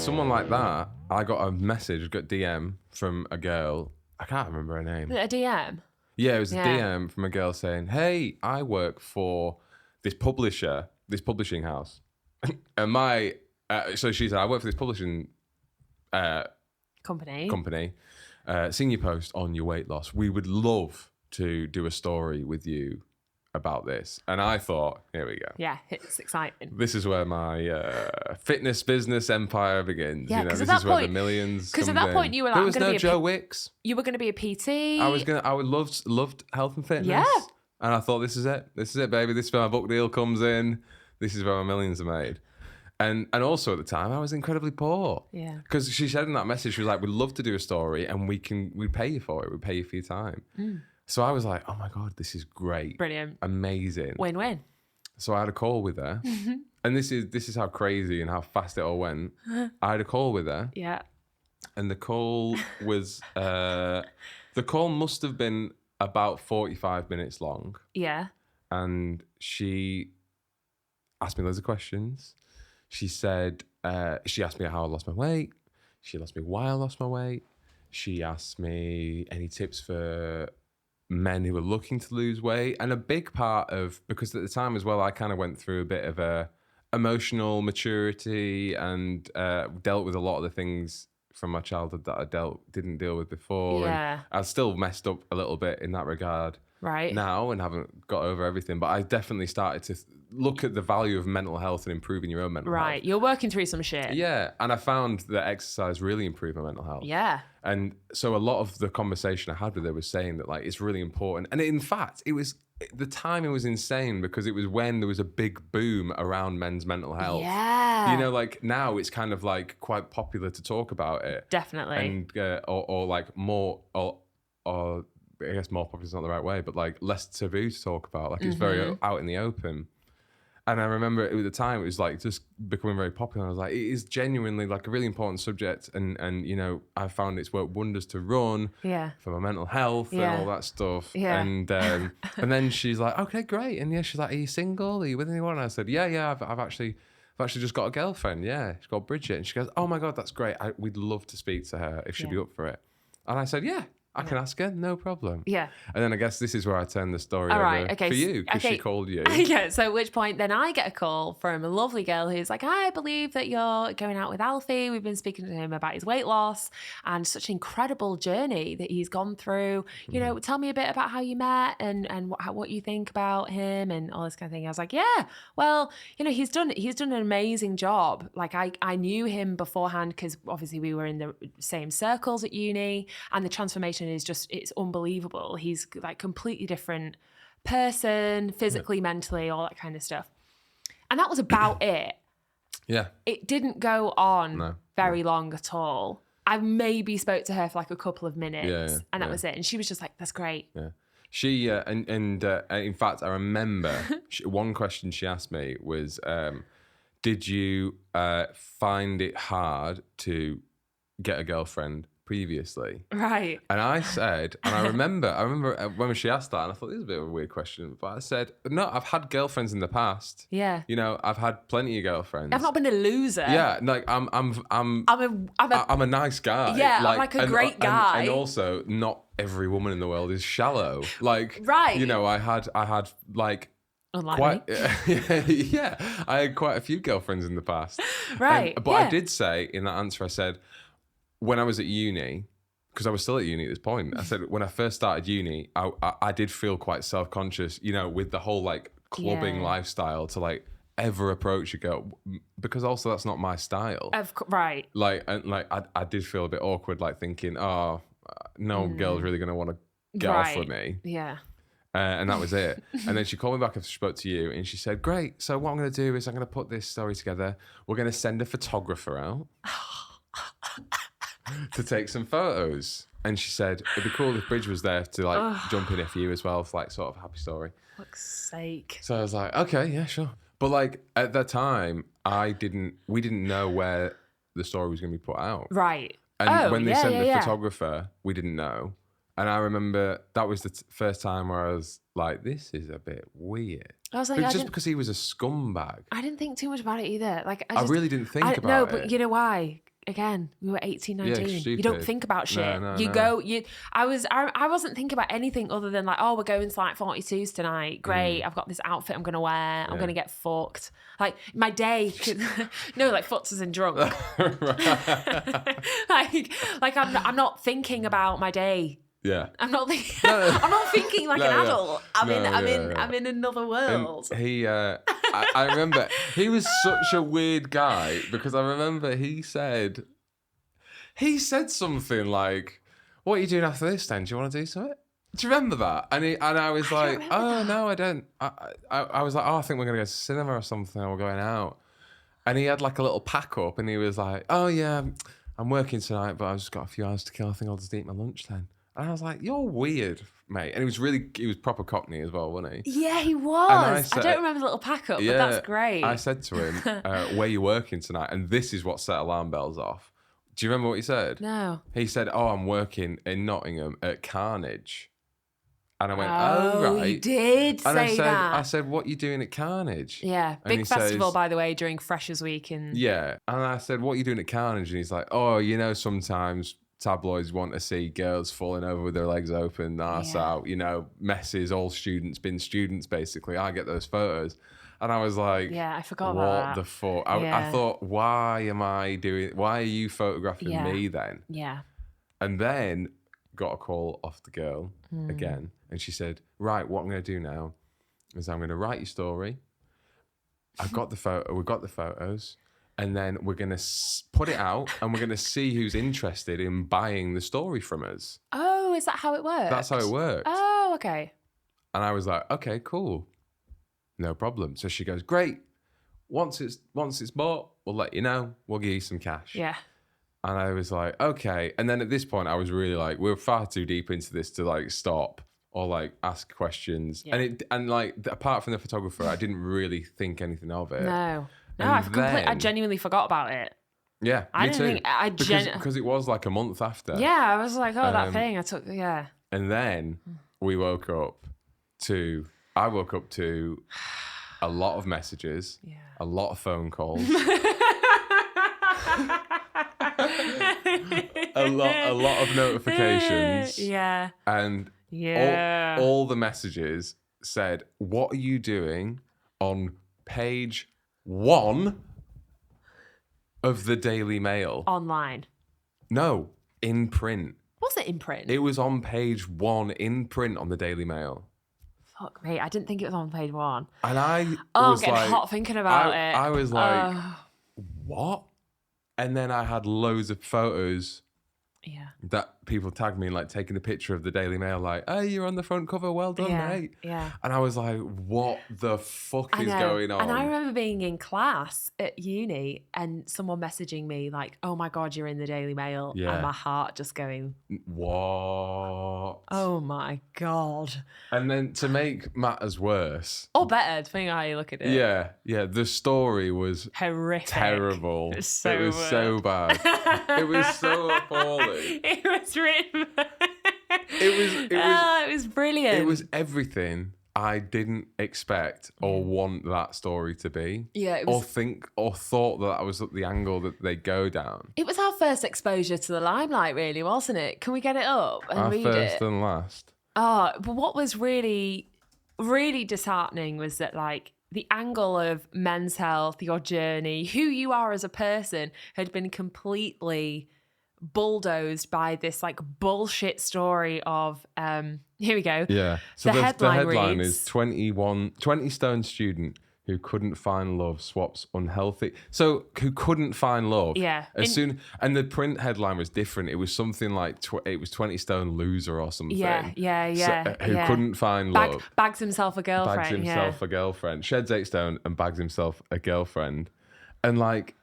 someone like that, I got a message, got DM from a girl. I can't remember her name. A DM? Yeah, it was a DM from a girl saying, "Hey, I work for this publisher, this publishing house." And so she said, "I work for this publishing company. Seen your post on your weight loss. We would love to do a story with you about this." And I thought, here we go. Yeah, it's exciting. This is where my fitness business empire begins. Yeah, you know, because this at that is where point, the millions. Because at that point, you were like, there was no Joe Wicks. You were going to be a PT. I would loved health and fitness. Yeah. And I thought, this is it. This is it, baby. This is where my book deal comes in. This is where my millions are made. And also at the time, I was incredibly poor. Yeah. Because she said in that message, she was like, "We'd love to do a story, and we'd pay you for it. We'd pay you for your time." So I was like, "Oh my God, this is great. Brilliant. Amazing. Win-win." So I had a call with her. And this is how crazy and how fast it all went. I had a call with her. Yeah. And the call was, the call must have been about 45 minutes long. Yeah. And she asked me loads of questions. She said, she asked me how I lost my weight. She asked me why I lost my weight. She asked me any tips for men who were looking to lose weight. And a big part of, because at the time as well, I kind of went through a bit of a emotional maturity and dealt with a lot of the things from my childhood that I didn't deal with before. Yeah. And I still messed up a little bit in that regard Right. now and haven't got over everything. But I definitely started to look at the value of mental health and improving your own mental health. Right. You're working through some shit. Yeah. And I found that exercise really improved my mental health. Yeah. And so a lot of the conversation I had with her was saying that, like, it's really important. And in fact, the timing was insane because it was when there was a big boom around men's mental health. Yeah. You know, like now it's kind of like quite popular to talk about it. Definitely. And, or like more, or I guess more popular is not the right way, but like less taboo to talk about. Like it's very out in the open. And I remember at the time it was like just becoming very popular. I was like, it is genuinely like a really important subject. And you know, I found it's worked wonders to run for my mental health and all that stuff. Yeah. And then she's like, okay, great. And yeah, she's like, are you single? Are you with anyone? And I said, yeah, I've actually just got a girlfriend. Yeah, she's called Bridget. And she goes, oh my God, that's great. We'd love to speak to her if she'd be up for it. And I said, yeah. I can ask her, no problem. Yeah. And then I guess this is where I turn the story All over right, okay, for you, because she called you. Yeah, so at which point then I get a call from a lovely girl who's like, I believe that you're going out with Alfie. We've been speaking to him about his weight loss and such an incredible journey that he's gone through. You know, tell me a bit about how you met and what you think about him and all this kind of thing. I was like, yeah, well, you know, he's done an amazing job. Like I knew him beforehand because obviously we were in the same circles at uni, and the transformation is just, it's unbelievable. He's like completely different person, physically, mentally, all that kind of stuff. And that was about it. Yeah. It didn't go on very long at all. I maybe spoke to her for like a couple of minutes and that was it. And she was just like, that's great. Yeah. She, and in fact, I remember one question she asked me was, did you find it hard to get a girlfriend previously? Right. And I said, and I remember when she asked that, and I thought this is a bit of a weird question, but I said, no, I've had girlfriends in the past. Yeah. You know, I've had plenty of girlfriends. I've not been a loser. Yeah, like I'm a nice guy. Yeah, I'm like a great guy. And also, not every woman in the world is shallow. Like, right. You know, I had like Unlike yeah, I had quite a few girlfriends in the past. Right. But I did say in that answer, I said, when I was at uni, because I was still at uni at this point, I said when I first started uni, I did feel quite self-conscious, you know, with the whole like clubbing lifestyle to like ever approach a girl, because also that's not my style. Right. Like, and like I did feel a bit awkward, like thinking, oh, no girl's really going to want to get off with me. Yeah. And that was it. And then she called me back after she spoke to you and she said, great, so what I'm going to do is I'm going to put this story together. We're going to send a photographer out to take some photos. And she said, it'd be cool if Bridge was there to like jump in it for you as well, for like sort of a happy story. Fuck's sake. So I was like, okay, yeah, sure. But like at that time, we didn't know where the story was going to be put out. Right. And when they sent the photographer, we didn't know. And I remember that was the first time where I was like, this is a bit weird. I was like, just because he was a scumbag. I didn't think too much about it either. Like, I really didn't think about it. No, but you know why? again, we were 18, Yeah, 19. You don't stupid. think about shit. No, you no. go, I wasn't thinking about anything other than like, oh, we're going to like 42s tonight. Great. I've got this outfit I'm going to wear. I'm going to get fucked. Like my day, no, like fucked as in drunk. like I'm not thinking about my day. Yeah. I'm not thinking like No, an yeah. adult. I'm in another world. And he, I remember he was such a weird guy because I remember he said something like, "What are you doing after this? Then do you want to do something?" Do you remember that? And I was like, "Oh no, I don't." I was like, "Oh, I think we're gonna go to cinema or something. Or we're going out." And he had like a little pack up, and he was like, "Oh yeah, I'm working tonight, but I've just got a few hours to kill. I think I'll just eat my lunch then." And I was like, "You're weird, mate." And he was proper Cockney as well, wasn't he? Yeah, he was. I don't remember the little pack up, but that's great. I said to him, "Where you working tonight?" And this is what set alarm bells off. Do you remember what he said? No. He said, "Oh, I'm working in Nottingham at Carnage." And I went, "Oh, right." You did say that. I said, "What you doing at Carnage?" Yeah, And he big festival, says, by the way, during Freshers Week. Yeah. And I said, "What are you doing at Carnage?" And he's like, "Oh, sometimes tabloids want to see girls falling over with their legs open, arse out, messes, all students, been students, basically. I get those photos." And I was like, yeah, I forgot about that. What the fuck? I thought, why are you photographing me then? Yeah. And then got a call off the girl again. And she said, "Right, what I'm going to do now is I'm going to write your story. We've got the photos. And then we're going to put it out and we're going to see who's interested in buying the story from us." Oh, is that how it works? That's how it works. Oh, okay. And I was like, "Okay, cool. No problem." So she goes, "Great. Once it's bought, we'll let you know. We'll give you some cash." Yeah. And I was like, "Okay." And then at this point, I was really like, we're far too deep into this to like stop or like ask questions. Yeah. And apart from the photographer, I didn't really think anything of it. No, And I genuinely forgot about it. Yeah, I me didn't too. think because it was like a month after. Yeah, I was like, oh, that thing I took. Yeah. And then I woke up to a lot of messages, a lot of phone calls, a lot of notifications. Yeah. And all the messages said, "What are you doing on page 1 of the Daily Mail?" Online. No, in print. Was it in print? It was on page 1 in print on the Daily Mail. Fuck me, I didn't think it was on page 1. And I I'm was getting like, hot thinking about it. I was like, what? And then I had loads of photos that people tagged me, like taking a picture of the Daily Mail, like, "Hey, you're on the front cover, well done, mate." Yeah. And I was like, what the fuck is going on? And I remember being in class at uni and someone messaging me like, "Oh my God, you're in the Daily Mail." Yeah. And my heart just going, What? oh my God. And then to make matters worse. Or better, depending on how you look at it. Yeah, the story was Horrific. terrible. It was so bad. It was so appalling. It was written. It was brilliant. It was everything I didn't expect or want that story to be. Yeah, it was. Or thought that was the angle that they go down. It was our first exposure to the limelight, really, wasn't it? Can we get it up and Our read first it? and last. Oh, but what was really, really disheartening was that, like, the angle of men's health, your journey, who you are as a person, had been completely bulldozed by this like bullshit story of here we go. Yeah. So the headline is reads, 20 stone student who couldn't find love swaps unhealthy. So who couldn't find love. Yeah. And the print headline was different. It was something like it was 20 stone loser or something. Yeah. Who couldn't find love. Bags himself a girlfriend. Bags himself a girlfriend. Sheds 8 stone and bags himself a girlfriend. And like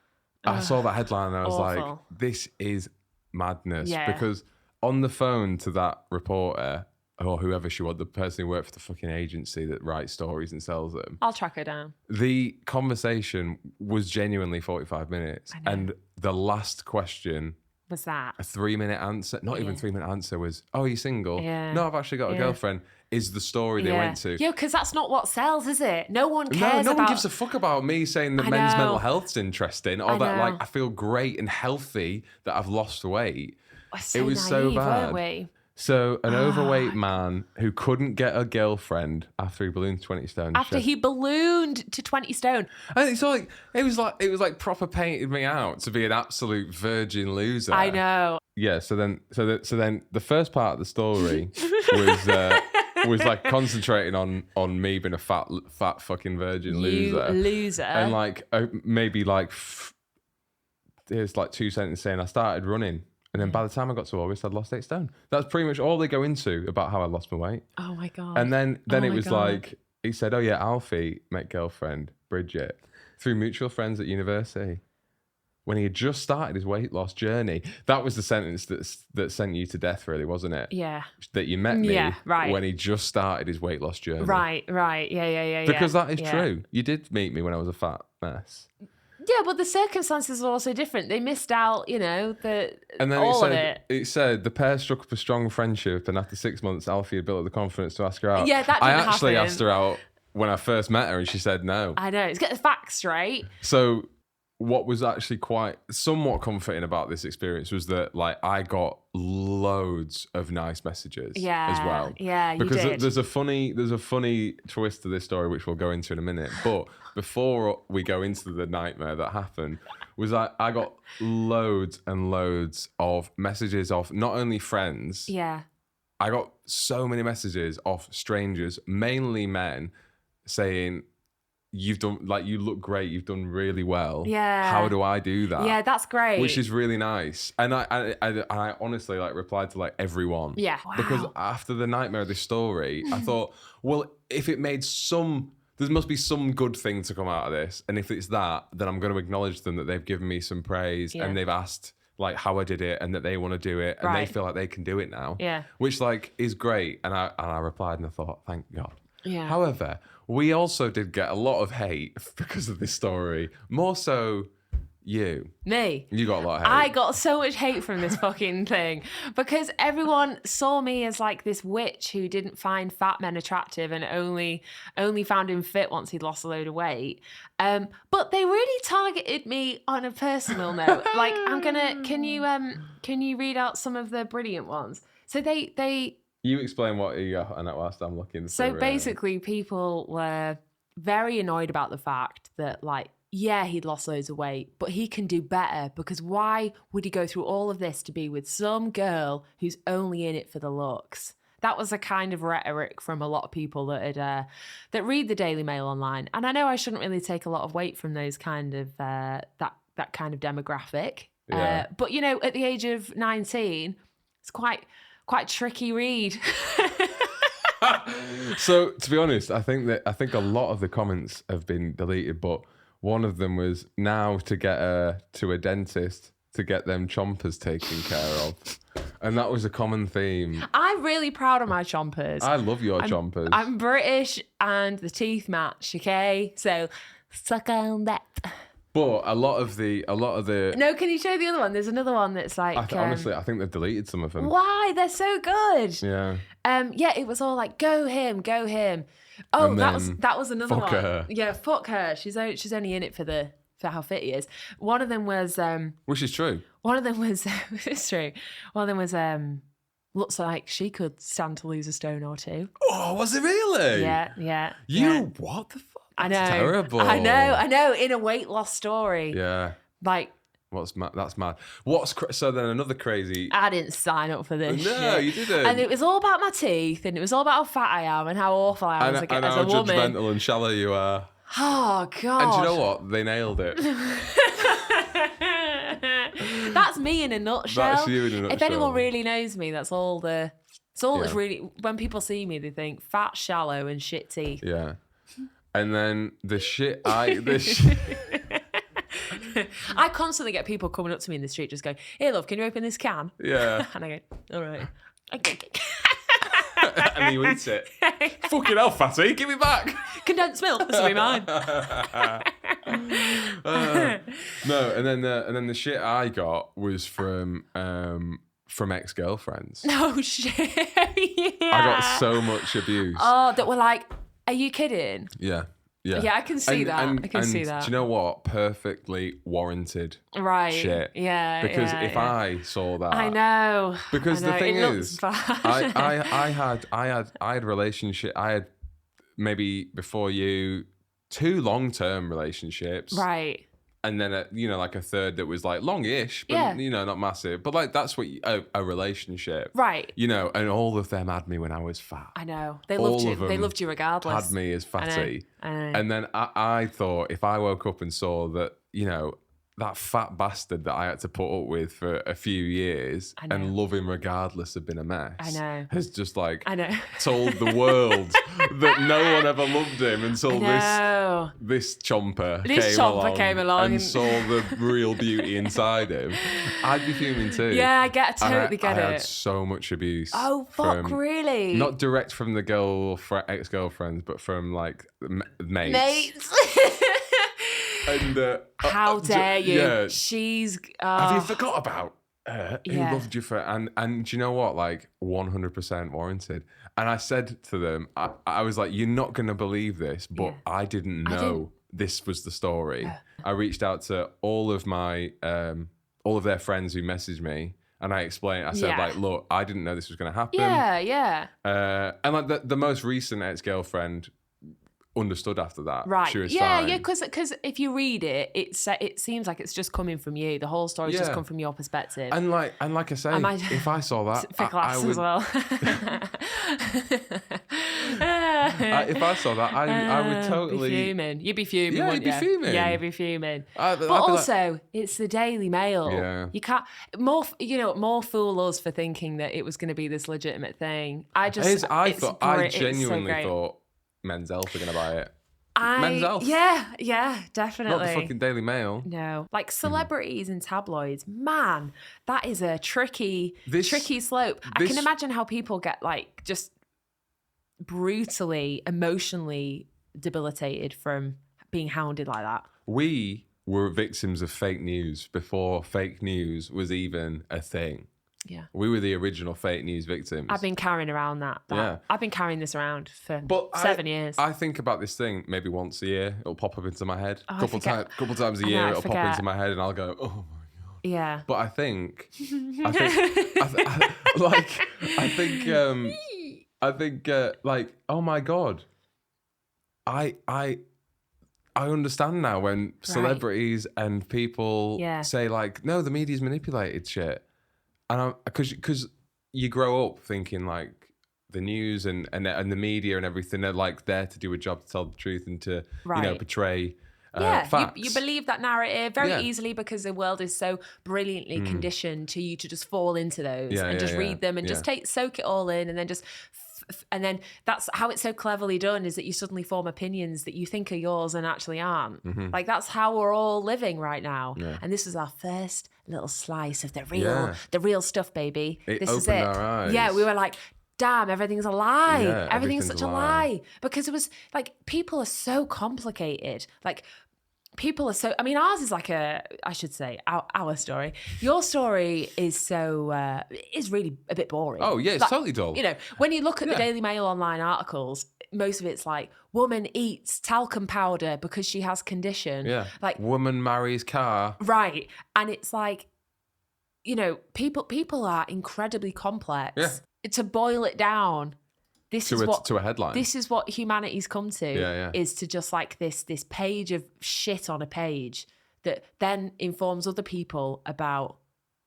I saw that headline and I was awful. like, this is madness. Yeah. Because on the phone to that reporter or whoever she was, the person who worked for the fucking agency that writes stories and sells them. I'll track her down. The conversation was genuinely 45 minutes. And the last question was that a 3-minute answer, not even 3-minute answer, was, "Oh, are you single?" Yeah. "No, I've actually got a girlfriend." is the story they went to. Yeah, because that's not what sells, is it? No one No, cares no about... one gives a fuck about me saying that I men's know. mental health's interesting, or I that know. like I feel great and healthy that I've lost weight. We're so It was naive, so bad. weren't we? So an overweight man who couldn't get a girlfriend after he ballooned 20 stone. After he ballooned to 20 stone. And it's like it was like proper painted me out to be an absolute virgin loser. I know. Yeah. So then the first part of the story was like concentrating on me being a fat fucking virgin loser. You loser. And like maybe like there's like 2 sentences saying I started running. And then by the time I got to August, I'd lost 8 stone. That's pretty much all they go into about how I lost my weight. Oh my God. And then Oh it my was God. like, he said, oh yeah, Alfie met girlfriend, Bridget, through mutual friends at university. When he had just started his weight loss journey. That was the sentence that sent you to death, really, wasn't it? Yeah. That you met me right. when he just started his weight loss journey. Right. Yeah. Because that is true. You did meet me when I was a fat mess. Yeah, but the circumstances were also different. They missed out, you know, And then all of it. It said the pair struck up a strong friendship, and after 6 months, Alfie had built up the confidence to ask her out. Yeah, that I didn't actually happen. asked her out when I first met her, and she said no. I know. Let's get the facts straight. So what was actually quite somewhat comforting about this experience was that like I got loads of nice messages as well. Yeah, you because did. there's a funny twist to this story which we'll go into in a minute. But before we go into the nightmare that happened, was I got loads and loads of messages of not only friends. Yeah. I got so many messages of strangers, mainly men, saying, you've done, like, you look great, you've done really well. Yeah. How do I do that? Yeah, that's great. Which is really nice. And I honestly like replied to like everyone. Yeah. Because Wow. after the nightmare of this story, I thought, well, if it made there must be some good thing to come out of this. And if it's that, then I'm going to acknowledge them that they've given me some praise and they've asked like how I did it and that they want to do it and they feel like they can do it now. Yeah. Which like is great. And I replied and I thought, thank God. Yeah. However, we also did get a lot of hate because of this story. More so you. Me. You got a lot of hate. I got so much hate from this fucking thing because everyone saw me as like this witch who didn't find fat men attractive and only found him fit once he'd lost a load of weight. But they really targeted me on a personal note. Like can you read out some of the brilliant ones? So they You explain what you got and whilst I'm looking. So basically people were very annoyed about the fact that like, yeah, he'd lost loads of weight, but he can do better because why would he go through all of this to be with some girl who's only in it for the looks? That was a kind of rhetoric from a lot of people that read the Daily Mail online. And I know I shouldn't really take a lot of weight from those kind of that kind of demographic. Yeah. But you know, at the age of 19, it's quite tricky read. So to be honest, I think a lot of the comments have been deleted, but one of them was now to get to a dentist to get them chompers taken care of. And that was a common theme. I'm really proud of my chompers. I love your chompers. I'm British and the teeth match, okay? So suck on that. But a lot of the No, can you show the other one? There's another one that's like honestly, I think they've deleted some of them. Why? They're so good. Yeah. Yeah, it was all like go him. Oh, And that was another fuck one. her. Yeah, fuck her. She's only in it for how fit he is. One of them was which is true. One of them was it's true. One of them was looks like she could stand to lose a stone or two. Oh, was it really? Yeah. What the fuck? I know. That's terrible. I know. In a weight loss story. Yeah. Like, what's mad? That's mad. So then another crazy. I didn't sign up for this. No, shit. you didn't. And it was all about my teeth, and it was all about how fat I am and how awful I am as a how woman. judgmental and shallow you are. Oh God! And do you know what? They nailed it. That's me in a nutshell. That's you in a nutshell. If anyone really knows me, that's all it's all that's really. When people see me, they think fat, shallow, and shit teeth. Yeah. And then the shit I constantly get people coming up to me in the street just going, "Hey love, can you open this can?" Yeah. And I go, "All right." And you eat it. Fucking hell, fatty, give me back. Condensed milk, this will be mine. No, and then the shit I got was from ex-girlfriends. No shit. I got so much abuse. Oh, that were like, are you kidding? Yeah. Yeah. Yeah, I can see that. I can see that. Do you know what? Perfectly warranted Right. shit. Yeah. Because if yeah. I saw that, I know. Because I know. the thing It looks is, bad. I had relationship. I had maybe before you 2 long-term relationships, Right. and then like a third that was like longish, but not massive. But like that's what a relationship, Right. And all of them had me when I was fat. I know. They loved you. They loved you regardless. Had me as fatty. I know. And then I thought if I woke up and saw that, that fat bastard that I had to put up with for a few years and love him regardless had been a mess. I know. Has just like I know. told the world that no one ever loved him until this chomper came along and saw the real beauty inside him. I'd be fuming too. Yeah, I totally get it. I had so much abuse. Oh, fuck, really? Not direct from the ex-girlfriends, but from like mates. And how dare you? Yeah. She's. Have you forgot about her? Who loved you for? And do you know what? Like 100% warranted. And I said to them, I was like, "You're not going to believe this, but I didn't know this was the story." I reached out to all of their friends who messaged me. And I explained, I said, like, look, I didn't know this was going to happen. Yeah. And like the most recent ex-girlfriend understood after that. Right. She was yeah, fine. because if you read it, it seems like it's just coming from you. The whole story's just come from your perspective. And like I say, if I saw that, I would... as well. If I saw that, I would totally be fuming. You'd be fuming. Yeah, you'd be fuming. Yeah, you'd be fuming. I'd but be also, like... it's the Daily Mail. Yeah. You can't more fool us for thinking that it was going to be this legitimate thing. I genuinely thought Men's Health were going to buy it. Men's Health. Yeah, definitely. Not the fucking Daily Mail. No. Like celebrities and tabloids, man, that is a tricky slope. I can imagine how people get like just brutally, emotionally debilitated from being hounded like that. We were victims of fake news before fake news was even a thing. Yeah. We were the original fake news victims. I've been carrying around that. Yeah. I've been carrying this around for 7 years. I think about this thing maybe once a year. It'll pop up into my head. Couple times a year, it'll pop into my head and I'll go, oh my God. Yeah. But I think, oh my God. I understand now when celebrities and people say like, no, the media's manipulated shit. And because you grow up thinking like the news and the media and everything are like there to do a job to tell the truth and to portray facts. You believe that narrative very easily because the world is so brilliantly conditioned to you to just fall into those and just read them and just soak it all in and then just. And then that's how it's so cleverly done is that you suddenly form opinions that you think are yours and actually aren't. Mm-hmm. Like that's how we're all living right now. Yeah. And this is our first little slice of the real stuff, baby. This is it. Our eyes. Yeah, we were like, damn, everything's a lie. Yeah, everything's such a lie. Because it was like people are so complicated. Like people are so, I mean, ours is like I should say, our story. Your story is so, is really a bit boring. Oh, yeah, it's like, totally dull. You know, when you look at the Daily Mail online articles, most of it's like, woman eats talcum powder because she has condition. Yeah. Like, woman marries car. Right. And it's like, you know, people are incredibly complex. Yeah. To boil it down, to a headline. This is what humanity's come to, is to just like this page of shit on a page that then informs other people about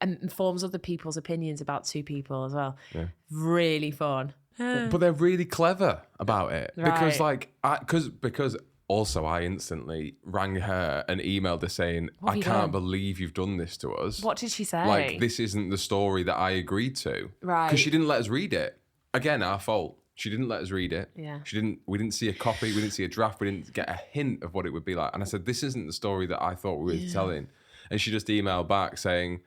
and informs other people's opinions about two people as well. Yeah. Really fun. But they're really clever about it. Right. Because like because also I instantly rang her and emailed her saying, I can't believe you've done this to us. What did she say? Like, this isn't the story that I agreed to. Right. Because she didn't let us read it. Again, our fault. She didn't let us read it. Yeah. We didn't see a copy. We didn't see a draft. We didn't get a hint of what it would be like. And I said, this isn't the story that I thought we were telling. And she just emailed back saying,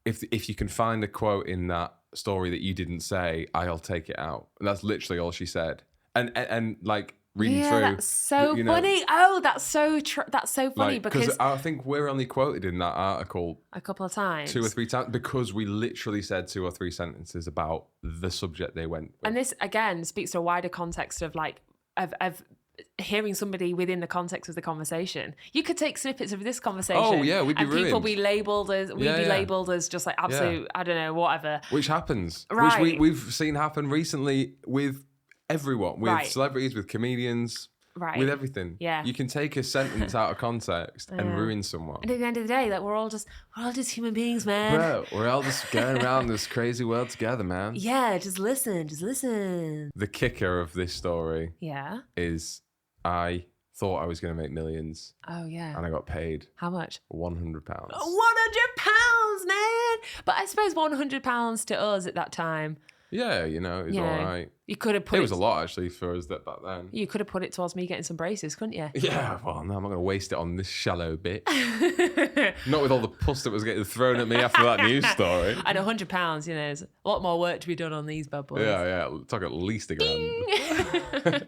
if you can find a quote in that story that you didn't say, I'll take it out. And that's literally all she said. And like reading Yeah, through. that's so you know, funny. Oh, that's so funny like, because I think we're only quoted in that article a couple of times. 2 or 3 times because we literally said 2 or 3 sentences about the subject they went with. And this again speaks to a wider context of like of hearing somebody within the context of the conversation. You could take snippets of this conversation. Oh, yeah, we'd be and people ruined. be labelled as labelled as just like absolute, I don't know, whatever. Which happens. Right. Which we've seen happen recently with everyone, with Right. celebrities, with comedians, Right. with everything. Yeah. You can take a sentence out of context and ruin someone. And at the end of the day, like we're all just human beings, man. Bro, we're all just going around this crazy world together, man. Yeah, just listen. The kicker of this story Yeah. is I thought I was going to make millions Oh yeah. and I got paid How much? £100. £100, man. But I suppose £100 to us at that time. Yeah, it was all right. You could have put It was a lot actually for us back then. You could have put it towards me getting some braces, couldn't you? Yeah, well, no, I'm not going to waste it on this shallow bit. Not with all the pus that was getting thrown at me after that news story. And £100, there's a lot more work to be done on these bad boys. Yeah, talk at least £1,000.